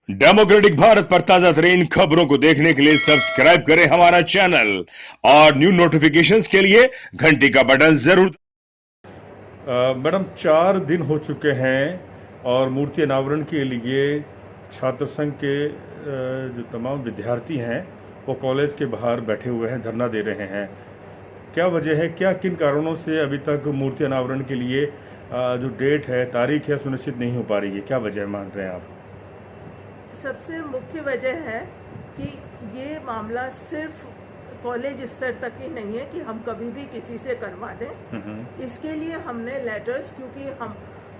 Democratic Bharat पर ताजा तरीन खबरों को देखने के लिए सब्सक्राइब करें हमारा चैनल और न्यू नोटिफिकेशंस के लिए घंटी का बटन जरूर। मैडम 4 दिन हो चुके हैं और मूर्ति अनावरण के लिए छात्र संघ के जो तमाम विद्यार्थी हैं वो कॉलेज के बाहर बैठे हुए हैं, धरना दे रहे हैं। क्या वजह है, क्या किन कारणों से अभी तक मूर्ति अनावरण के लिए जो डेट है, तारीख है, सुनिश्चित नहीं हो पा रही है? क्या वजह मान रहे हैं आप? सबसे मुख्य वजह है कि ये मामला सिर्फ कॉलेज स्तर तक ही नहीं है कि हम कभी भी किसी से करवा दें। इसके लिए हमने लेटर्स, क्योंकि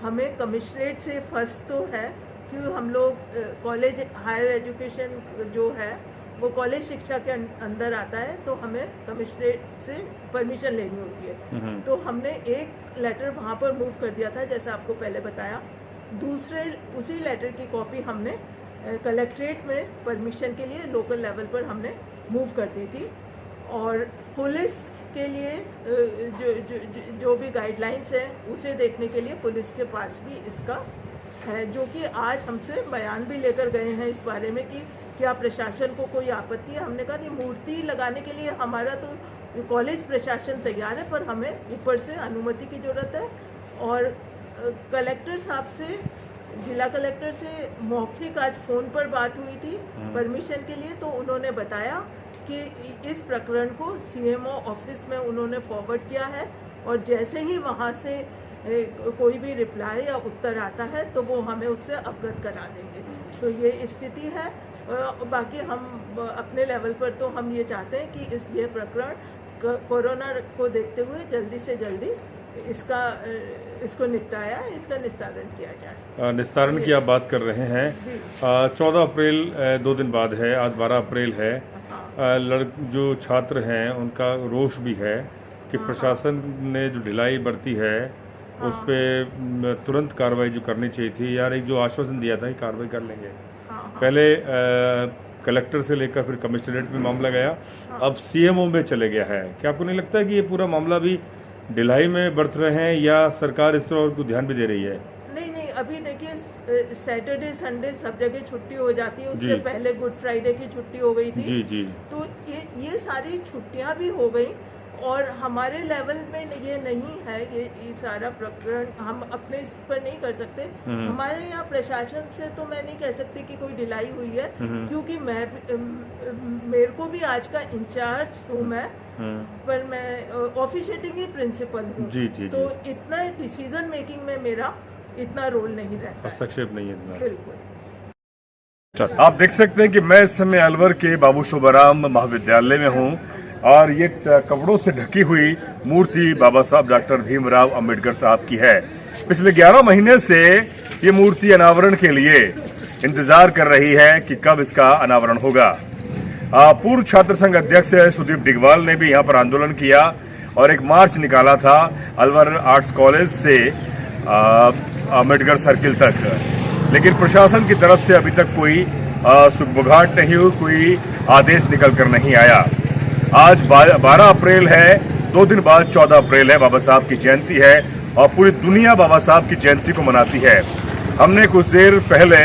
हमें कमिश्नरेट से फर्स्ट तो है कि हम लोग कॉलेज हायर एजुकेशन जो है वो कॉलेज शिक्षा के अंदर आता है, तो हमें कमिश्नरेट से परमिशन लेनी होती है। तो हमने एक लेटर वहाँ पर मूव कर दिया था, जैसा आपको पहले बताया। दूसरे उसी लेटर की कॉपी हमने कलेक्ट्रेट में परमिशन के लिए लोकल लेवल पर हमने मूव कर दी थी। और पुलिस के लिए जो भी गाइडलाइंस है उसे देखने के लिए पुलिस के पास भी इसका है, जो कि आज हमसे बयान भी लेकर गए हैं इस बारे में कि क्या प्रशासन को कोई आपत्ति है। हमने कहा नहीं, मूर्ति लगाने के लिए हमारा तो कॉलेज प्रशासन तैयार है, पर हमें ऊपर से अनुमति की ज़रूरत है। और कलेक्टर साहब से, जिला कलेक्टर से मौखिक आज फ़ोन पर बात हुई थी परमिशन के लिए, तो उन्होंने बताया कि इस प्रकरण को सीएमओ ऑफिस में उन्होंने फॉरवर्ड किया है और जैसे ही वहाँ से कोई भी रिप्लाई या उत्तर आता है तो वो हमें उससे अवगत करा देंगे। तो ये स्थिति है। बाकी हम अपने लेवल पर तो हम ये चाहते हैं कि ये प्रकरण कोरोना को देखते हुए जल्दी से जल्दी इसको निपटाया, इसका निस्तारण किया जाए। निस्तारण की आप बात कर रहे हैं। 14 अप्रैल 2 दिन बाद है, आज 12 अप्रैल है। जो छात्र हैं उनका रोष भी है कि प्रशासन ने जो ढिलाई बरती है उस पर तुरंत कार्रवाई जो करनी चाहिए थी। यार, एक जो आश्वासन दिया था कि कार्रवाई कर लेंगे, पहले कलेक्टर से लेकर फिर कमिश्नरेट में मामला गया, अब सीएमओ में चले गया है। क्या आपको नहीं लगता है कि ये पूरा मामला भी ढिलाई में बरत रहे हैं या सरकार इस तरह को ध्यान भी दे रही है? नहीं, अभी देखिए सैटरडे संडे सब जगह छुट्टी हो जाती है, उससे पहले गुड फ्राइडे की छुट्टी हो गई थी। जी। तो ये सारी छुट्टियां भी हो गई और हमारे लेवल में ये नहीं है, ये सारा प्रकरण हम अपने इस पर नहीं कर सकते। हमारे यहाँ प्रशासन से तो मैं नहीं कह सकती कि कोई ढिलाई हुई है, क्योंकि मेरे को भी आज का इंचार्ज हूँ मैं, पर मैं ऑफिशिएटिंग ही प्रिंसिपल हूँ। तो इतना डिसीजन मेकिंग में मेरा इतना रोल नहीं रहता, हस्तक्षेप नहीं है। बिल्कुल। आप देख सकते हैं कि मैं इस समय अलवर के बाबू शोभाराम महाविद्यालय में हूँ और ये कपड़ों से ढकी हुई मूर्ति बाबा साहब डॉक्टर भीमराव अंबेडकर साहब की है। पिछले 11 महीने से ये मूर्ति अनावरण के लिए इंतजार कर रही है कि कब इसका अनावरण होगा। पूर्व छात्र संघ अध्यक्ष सुदीप डिगवाल ने भी यहाँ पर आंदोलन किया और एक मार्च निकाला था अलवर आर्ट्स कॉलेज से अम्बेडकर सर्किल तक, लेकिन प्रशासन की तरफ से अभी तक कोई सुगबुगाहट नहीं हुई, कोई आदेश निकल कर नहीं आया। आज 12 अप्रैल है, 2 दिन बाद 14 अप्रैल है, बाबा साहब की जयंती है और पूरी दुनिया बाबा साहब की जयंती को मनाती है। हमने कुछ देर पहले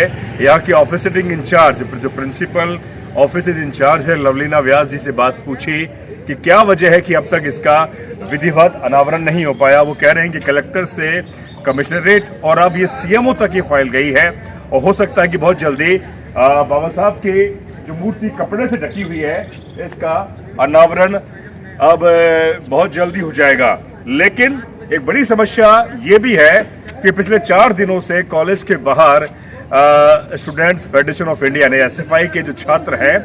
यहाँ की ऑफिसिएटिंग इंचार्ज, जो प्रिंसिपल ऑफिसर इंचार्ज है, लवलीना व्यास जी से बात पूछी कि क्या वजह है कि अब तक इसका विधिवत अनावरण नहीं हो पाया। वो कह रहे हैं कि कलेक्टर से कमिश्नरेट और अब ये सीएमओ तक ये फाइल गई है और हो सकता है कि बहुत जल्दी बाबा साहब की जो मूर्ति कपड़े से ढकी हुई है इसका अनावरण अब बहुत जल्दी हो जाएगा। लेकिन एक बड़ी समस्या ये भी है कि पिछले 4 दिनों से कॉलेज के बाहर स्टूडेंट्स फेडरेशन ऑफ इंडिया ने, एसएफआई के जो छात्र हैं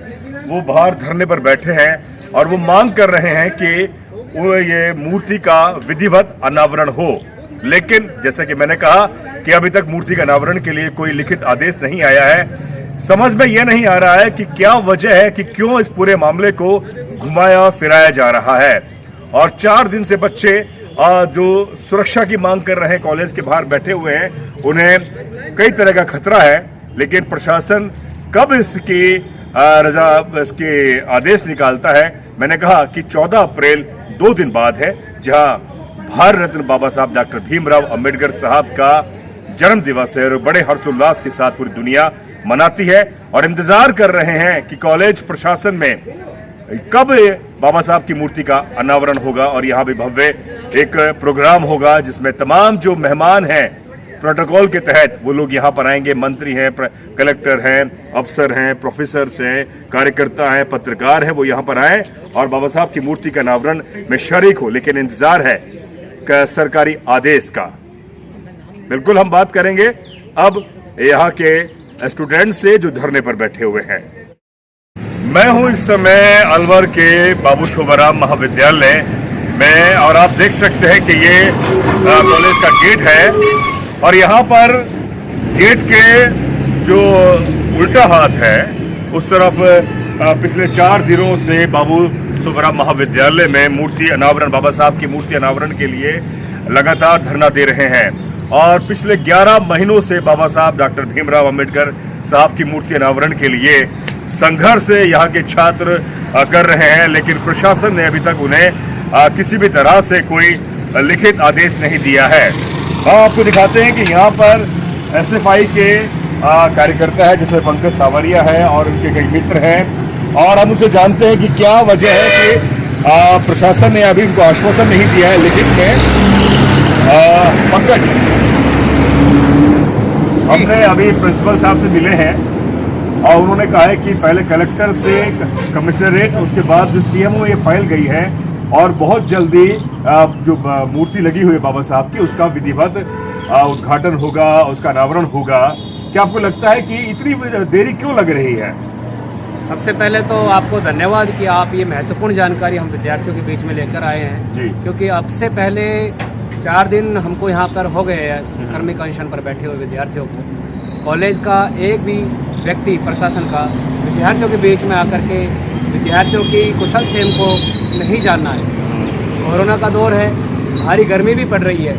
वो बाहर धरने पर बैठे हैं और वो मांग कर रहे हैं कि वो ये मूर्ति का विधिवत अनावरण हो। लेकिन जैसे कि मैंने कहा कि अभी तक मूर्ति का अनावरण के लिए कोई लिखित आदेश नहीं आया है। समझ में यह नहीं आ रहा है कि क्या वजह है कि क्यों इस पूरे मामले को घुमाया फिराया जा रहा है। और 4 दिन से बच्चे जो सुरक्षा की मांग कर रहे हैं, कॉलेज के बाहर बैठे हुए हैं, उन्हें कई तरह का खतरा है। लेकिन प्रशासन कब इसके आदेश निकालता है? मैंने कहा कि 14 अप्रैल 2 दिन बाद है, जहां भारत रत्न बाबा साहब डॉक्टर भीमराव अंबेडकर साहब का जन्म दिवस है और बड़े हर्षोल्लास के साथ पूरी दुनिया मनाती है और इंतजार कर रहे हैं कि कॉलेज प्रशासन में कब बाबा साहब की मूर्ति का अनावरण होगा और यहाँ भी भव्य एक प्रोग्राम होगा जिसमें तमाम जो मेहमान हैं प्रोटोकॉल के तहत वो लोग यहाँ पर आएंगे। मंत्री हैं, कलेक्टर हैं, अफसर हैं, प्रोफेसर्स हैं, कार्यकर्ता हैं, पत्रकार हैं, वो यहाँ पर आए और बाबा साहब की मूर्ति का अनावरण में शरीक हो। लेकिन इंतजार है सरकारी आदेश का। बिल्कुल हम बात करेंगे अब यहाँ के स्टूडेंट से जो धरने पर बैठे हुए हैं। मैं हूँ इस समय अलवर के बाबू शोभाराम महाविद्यालय में और आप देख सकते हैं कि ये कॉलेज का गेट है और यहाँ पर गेट के जो उल्टा हाथ है उस तरफ पिछले 4 दिनों से बाबू शोभाराम महाविद्यालय में मूर्ति अनावरण, बाबा साहब की मूर्ति अनावरण के लिए लगातार धरना दे रहे हैं और पिछले 11 महीनों से बाबा साहब डॉक्टर भीमराव अंबेडकर साहब की मूर्ति अनावरण के लिए संघर्ष यहाँ के छात्र कर रहे हैं। लेकिन प्रशासन ने अभी तक उन्हें किसी भी तरह से कोई लिखित आदेश नहीं दिया है। हम आपको दिखाते हैं कि यहाँ पर एसएफआई के कार्यकर्ता है जिसमें पंकज सावरिया है और उनके कई मित्र हैं और हम उनसे जानते हैं कि क्या वजह है कि प्रशासन ने अभी उनको आश्वासन नहीं दिया है लिखित में। पंकज, हमने अभी प्रिंसिपल साहब से मिले हैं और उन्होंने कहा है कि पहले कलेक्टर से कमिश्नरेट, उसके बाद जो सीएमओ ये फाइल गई है और बहुत जल्दी जो मूर्ति लगी हुई है बाबा साहब की उसका विधिवत उद्घाटन होगा, उसका अनावरण होगा। क्या आपको लगता है कि इतनी देरी क्यों लग रही है? सबसे पहले तो आपको धन्यवाद कि आप ये महत्वपूर्ण जानकारी हम विद्यार्थियों के बीच में लेकर आए हैं जी। क्योंकि अब से पहले 4 दिन हमको यहाँ पर हो गए हैं कर्मिक अनशन पर बैठे हुए विद्यार्थियों को। कॉलेज का एक भी व्यक्ति प्रशासन का विद्यार्थियों के बीच में आकर के विद्यार्थियों की कुशल क्षेम को नहीं जानना है। कोरोना का दौर है, भारी गर्मी भी पड़ रही है,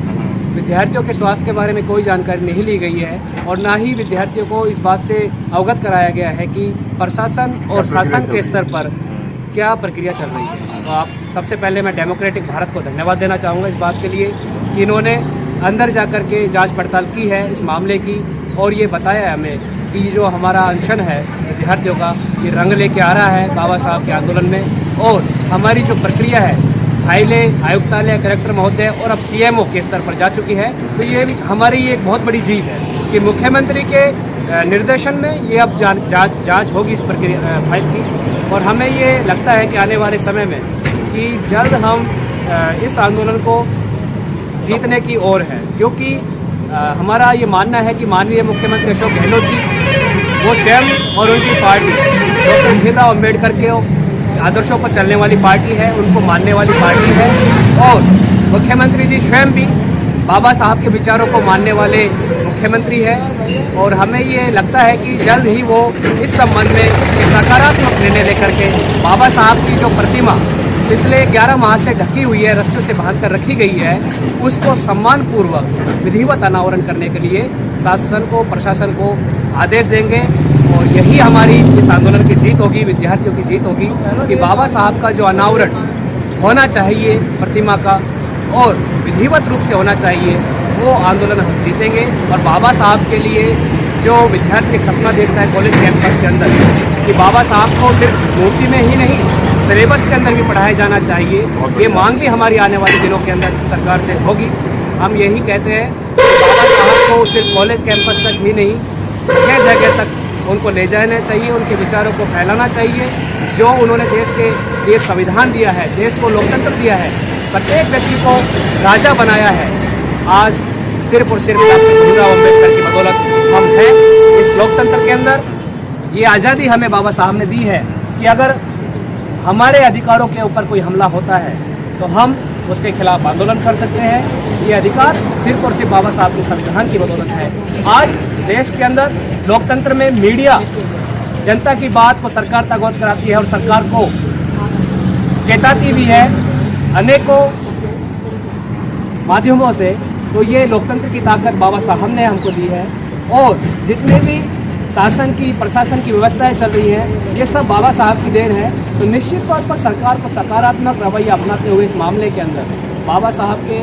विद्यार्थियों के स्वास्थ्य के बारे में कोई जानकारी नहीं ली गई है और ना ही विद्यार्थियों को इस बात से अवगत कराया गया है कि प्रशासन और शासन के स्तर पर क्या प्रक्रिया चल रही है। तो आप सबसे पहले मैं डेमोक्रेटिक भारत को धन्यवाद देना चाहूँगा इस बात के लिए कि इन्होंने अंदर जाकर के जांच पड़ताल की है इस मामले की और ये बताया है हमें कि जो हमारा अनशन है विद्यार्थियों का ये रंग लेके आ रहा है बाबा साहब के आंदोलन में और हमारी जो प्रक्रिया है फाइलें आयुक्तालय, कलेक्टर महोदय और अब सीएमओ के स्तर पर जा चुकी है। तो ये भी हमारी एक बहुत बड़ी जीत है कि मुख्यमंत्री के निर्देशन में ये अब जांच होगी इस प्रक्रिया फाइल की और हमें ये लगता है कि आने वाले समय में कि जल्द हम इस आंदोलन को जीतने की ओर है क्योंकि हमारा ये मानना है कि माननीय मुख्यमंत्री अशोक गहलोत जी वो स्वयं और उनकी पार्टी डॉक्टर भीमराव अम्बेडकर के आदर्शों पर चलने वाली पार्टी है, उनको मानने वाली पार्टी है और मुख्यमंत्री जी स्वयं भी बाबा साहब के विचारों को मानने वाले मुख्यमंत्री है और हमें ये लगता है कि जल्द ही वो इस संबंध में एक सकारात्मक निर्णय लेकर के बाबा साहब की जो प्रतिमा पिछले 11 माह से ढकी हुई है, रस्सियों से बांध कर रखी गई है, उसको सम्मानपूर्वक विधिवत अनावरण करने के लिए शासन को, प्रशासन को आदेश देंगे और यही हमारी इस आंदोलन की जीत होगी, विद्यार्थियों की जीत होगी कि बाबा साहब का जो अनावरण होना चाहिए प्रतिमा का और विधिवत रूप से होना चाहिए वो आंदोलन हम जीतेंगे और बाबा साहब के लिए जो विद्यार्थी एक सपना देखता है कॉलेज कैंपस के अंदर कि बाबा साहब को सिर्फ मूर्ति में ही नहीं सिलेबस के अंदर भी पढ़ाया जाना चाहिए, ये मांग भी हमारी आने वाले दिनों के अंदर सरकार से होगी। हम यही कहते हैं कि बाबा साहब को सिर्फ कॉलेज कैंपस तक ही नहीं जगह जगह तक उनको ले जाना चाहिए, उनके विचारों को फैलाना चाहिए। जो उन्होंने देश संविधान दिया है, देश को लोकतंत्र दिया है, प्रत्येक व्यक्ति को राजा बनाया है, आज सिर्फ और सिर्फ डॉक्टर भीमराव अम्बेडकर की बदौलत हम हैं इस लोकतंत्र के अंदर। ये आज़ादी हमें बाबा साहब ने दी है कि अगर हमारे अधिकारों के ऊपर कोई हमला होता है तो हम उसके खिलाफ आंदोलन कर सकते हैं। ये अधिकार सिर्फ और सिर्फ बाबा साहब के संविधान की बदौलत है। आज देश के अंदर लोकतंत्र में मीडिया जनता की बात को सरकार तक अवगत कराती है और सरकार को चेताती भी है अनेकों माध्यमों से। तो ये लोकतंत्र की ताकत बाबा साहब ने हमको दी है और जितने भी शासन की, प्रशासन की व्यवस्थाएं चल रही हैं, ये सब बाबा साहब की देन है। तो निश्चित तौर पर सरकार को सकारात्मक रवैया अपनाते हुए इस मामले के अंदर बाबा साहब के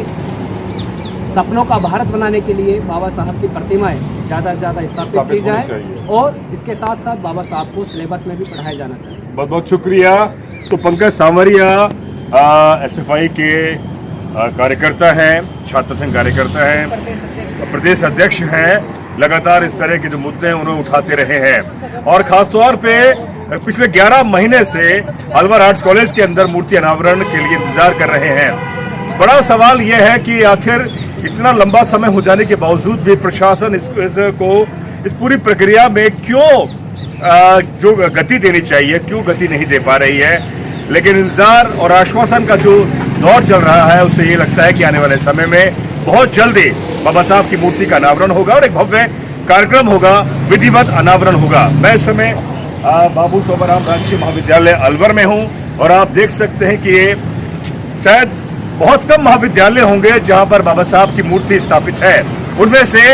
सपनों का भारत बनाने के लिए बाबा साहब की प्रतिमाएं ज़्यादा से ज़्यादा स्थापित की होनी जाए चाहिए। और इसके साथ साथ बाबा साहब को सिलेबस में भी पढ़ाया जाना चाहिए। बहुत बहुत शुक्रिया। तो पंकज सांवरिया SFI के कार्यकर्ता हैं, छात्र संघ कार्यकर्ता हैं, प्रदेश अध्यक्ष हैं, लगातार इस तरह के जो मुद्दे हैं उन्हें उठाते रहे हैं और खासतौर पे पिछले 11 महीने से अलवर आर्ट्स कॉलेज के अंदर मूर्ति अनावरण के लिए इंतजार कर रहे हैं। बड़ा सवाल यह है कि आखिर इतना लंबा समय हो जाने के बावजूद भी प्रशासन इस पूरी प्रक्रिया में क्यों जो गति देनी चाहिए, क्यों गति नहीं दे पा रही है। लेकिन इंतजार और आश्वासन का जो दौर चल रहा है उससे ये लगता है कि आने वाले समय में बहुत जल्दी बाबा साहब की मूर्ति का अनावरण होगा और एक भव्य कार्यक्रम होगा, विधिवत अनावरण होगा। मैं इस समय बाबू सोबराम राजकीय महाविद्यालय अलवर में हूं और आप देख सकते हैं कि ये शायद बहुत कम महाविद्यालय होंगे जहां पर बाबा साहब की मूर्ति स्थापित है। उनमें से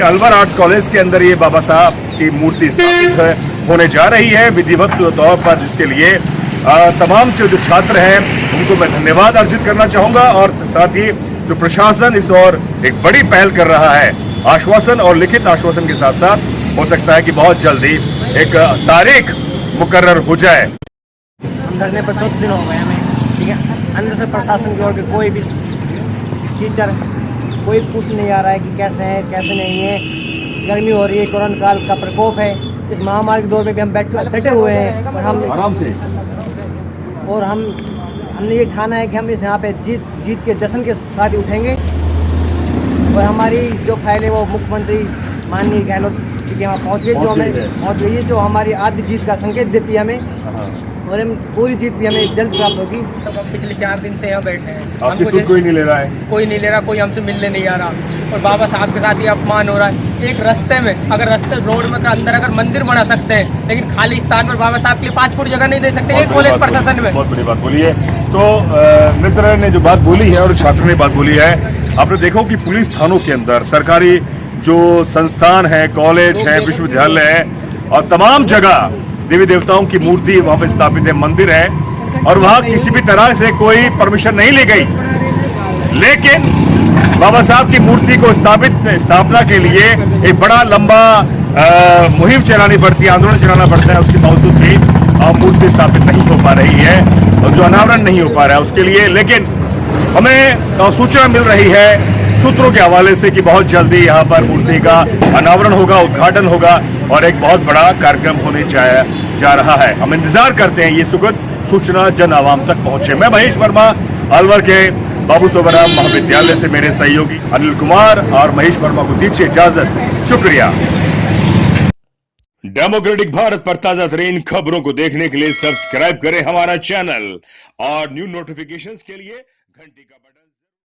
अलवर आर्ट्स कॉलेज के अंदर ये बाबा साहब की मूर्ति स्थापित होने जा रही है विधिवत तौर पर, जिसके लिए तमाम जो छात्र हैं उनको मैं धन्यवाद अर्जित करना चाहूंगा और साथ ही जो प्रशासन इस ओर एक बड़ी पहल कर रहा है, आश्वासन और लिखित आश्वासन के साथ साथ हो सकता है कि बहुत जल्दी एक तारीख मुकर्रर हो जाए। हम धरने पर 4 दिन हो गए हमें, ठीक है। अंदर से प्रशासन की ओर के कोई भी टीचर कोई पूछ नहीं आ रहा है कि कैसे है कैसे नहीं है। गर्मी हो रही है, कोरोना काल का प्रकोप है, इस महामारी के दौर में भी हम बैठे हुए हैं और हम आराम से हमने ये ठाना है कि हम इस यहाँ पे जीत के जश्न के साथ ही उठेंगे और हमारी जो फाइल है वो मुख्यमंत्री माननीय गहलोत जी के यहाँ पहुँच गई है, जो हमारी आद्य जीत का संकेत देती है हमें और हम पूरी जीत भी हमें जल्द प्राप्त होगी। तो हम पिछले 4 दिन से यहाँ बैठे हैं, आपकी सुध कोई नहीं ले रहा है, कोई नहीं ले रहा, कोई हमसे मिलने नहीं आ रहा और बाबा साहब के साथ ही अपमान हो रहा है। एक रास्ते में अगर रास्ते रोड में के अंदर अगर मंदिर बना सकते हैं लेकिन खाली स्थान पर बाबा साहब के लिए 5 फुट जगह नहीं दे सकते, एक कॉलेज प्रशासन में। बहुत बड़ी बात बोली है। तो मित्र ने जो बात बोली है और छात्र ने बात बोली है, आपने देखो कि पुलिस थानों के अंदर सरकारी जो संस्थान है, कॉलेज है, विश्वविद्यालय है और तमाम जगह देवी देवताओं की मूर्ति वहां पे स्थापित है, मंदिर है और वहां किसी भी तरह से कोई परमिशन नहीं ली गई। लेकिन बाबा साहब की मूर्ति को स्थापना के लिए एक बड़ा लंबा मुहिम चलानी पड़ती है, आंदोलन चलाना पड़ता है, उसके बावजूद भी मूर्ति स्थापित नहीं हो पा रही है और जो अनावरण नहीं हो पा रहा है उसके लिए। लेकिन हमें सूचना मिल रही है सूत्रों के हवाले से कि बहुत जल्दी यहाँ पर मूर्ति का अनावरण होगा, उद्घाटन होगा और एक बहुत बड़ा कार्यक्रम होने जा रहा है। हम इंतजार करते हैं ये सुखद सूचना जन आवाम तक पहुंचे। मैं महेश वर्मा, अलवर के बाबू सोबराम महाविद्यालय से मेरे सहयोगी अनिल कुमार और महेश वर्मा को दीजिए इजाजत। शुक्रिया। डेमोक्रेटिक भारत पर ताजा तरीन खबरों को देखने के लिए सब्सक्राइब करें हमारा चैनल और न्यू नोटिफिकेशंस के लिए घंटी का बटन